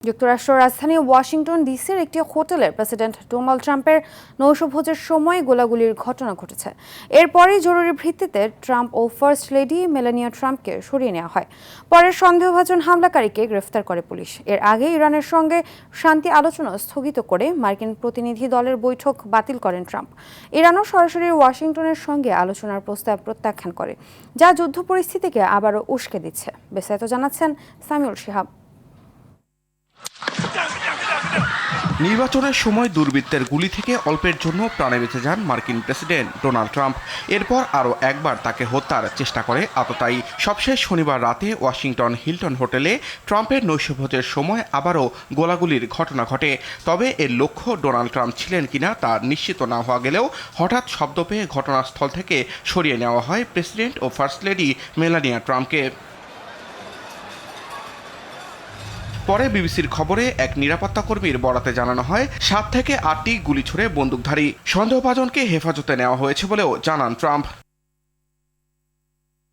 যুক্তরাষ্ট্রের রাজধানী ওয়াশিংটন ডিসির একটি হোটেলে প্রেসিডেন্ট ডোনাল্ড ট্রাম্পের নৈশভোজের সময় গোলাগুলির ঘটনা ঘটেছে। এরপরই জরুরি ভিত্তিতে ট্রাম্প ও ফার্স্ট লেডি মেলানিয়া ট্রাম্পকে সরিয়ে নেওয়া হয়। পরে সন্দেহভাজন হামলাকারীকে গ্রেফতার করে পুলিশ। এর আগে ইরানের সঙ্গে শান্তি আলোচনা স্থগিত করে মার্কিন প্রতিনিধি দলের বৈঠক বাতিল করেন ট্রাম্প। ইরানও সরাসরি ওয়াশিংটনের সঙ্গে আলোচনার প্রস্তাব প্রত্যাখ্যান করে, যা যুদ্ধ পরিস্থিতিকে আবারও উস্কে দিচ্ছে। বিস্তারিত জানাচ্ছেন সামিউল শিহাব। নির্বাচনের সময় দুর্বৃত্তের গুলি থেকে অল্পের জন্য প্রাণে বেঁচে যান মার্কিন প্রেসিডেন্ট ডোনাল্ড ট্রাম্প। এরপর আরও একবার তাকে হত্যার চেষ্টা করে আততায়ী। সবশেষ শনিবার রাতে ওয়াশিংটন হিলটন হোটেলে ট্রাম্পের নৈশভোজের সময় আবারও গোলাগুলির ঘটনা ঘটে। তবে এর লক্ষ্য ডোনাল্ড ট্রাম্প ছিলেন কিনা তা নিশ্চিত না হওয়া গেলেও হঠাৎ শব্দ পেয়ে ঘটনাস্থল থেকে সরিয়ে নেওয়া হয় প্রেসিডেন্ট ও ফার্স্ট লেডি মেলানিয়া ট্রাম্পকে। পরে বিবিসির খবরে এক নিরাপত্তা কর্মীর বরাতে জানানো হয় 7 থেকে 8টি গুলি ছুড়ে বন্দুকধারী সন্দেহভাজনকে হেফাজতে নেওয়া হয়েছে বলেও জানান ট্রাম্প।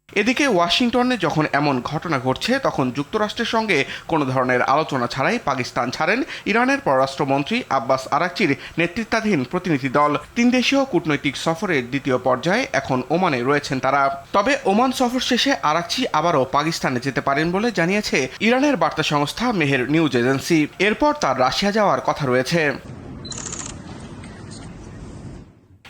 এদিকে ওয়াশিংটনে যখন এমন ঘটনা ঘটছে তখন যুক্তরাষ্ট্রের সঙ্গে কোনো ধরনের আলোচনা ছাড়াই পাকিস্তান ছাড়েন ইরানের পররাষ্ট্রমন্ত্রী আব্বাস আরাকচির নেতৃত্বাধীন প্রতিনিধি দল। 3 দেশীয় কূটনৈতিক সফরের দ্বিতীয় পর্যায়ে এখন ওমানে রয়েছেন তারা। তবে ওমান সফর শেষে আরাকচি আবারও পাকিস্তানে যেতে পারেন বলে জানিয়েছে ইরানের বার্তা সংস্থা মেহের নিউজ এজেন্সি। এরপর তার রাশিয়া যাওয়ার কথা রয়েছে।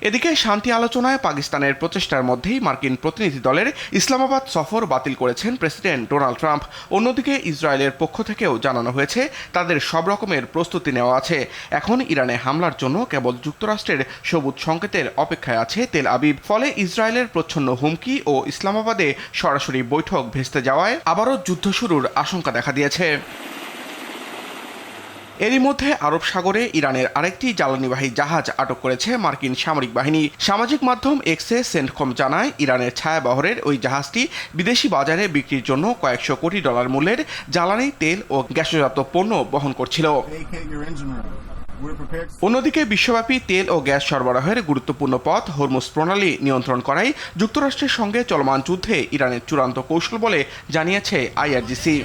এদিকে শান্তি আলোচনায় পাকিস্তানের প্রচেষ্টার মধ্যেই মার্কিন প্রতিনিধি দলের ইসলামাবাদ সফর বাতিল করেছেন প্রেসিডেন্ট ডোনাল্ড ট্রাম্প। অন্যদিকে ইসরায়েলের পক্ষ থেকেও জানানো হয়েছে তাদের সব রকমের প্রস্তুতি নেওয়া আছে। এখন ইরানে হামলার জন্য কেবল যুক্তরাষ্ট্রের সবুজ সংকেতের অপেক্ষায় আছে তেল আবিব। ফলে ইসরায়েলের প্রচ্ছন্ন হুমকি ও ইসলামাবাদে সরাসরি বৈঠক ভেস্তে যাওয়ায় আবারও যুদ্ধ শুরুর আশঙ্কা দেখা দিয়েছে। এরই মধ্যে আরব সাগরে ইরানের আরেকটি জ্বালানিবাহী জাহাজ আটক করেছে মার্কিন সামরিক বাহিনী। সামাজিক মাধ্যম এক্সে সেন্টকম জানায় ইরানের ছায়াবহরের ওই জাহাজটি বিদেশি বাজারে বিক্রির জন্য কয়েকশো কোটি ডলার মূল্যের জ্বালানি, তেল ও গ্যাসজাত পণ্য বহন করছিল। অন্যদিকে বিশ্বব্যাপী তেল ও গ্যাস সরবরাহের গুরুত্বপূর্ণ পথ হরমুজ প্রণালী নিয়ন্ত্রণ করাই যুক্তরাষ্ট্রের সঙ্গে চলমান যুদ্ধে ইরানের চূড়ান্ত কৌশল বলে জানিয়েছে আইআরজিসি।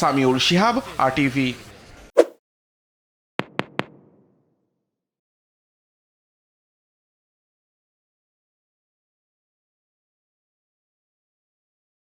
সামিউল শিহাব, RTV।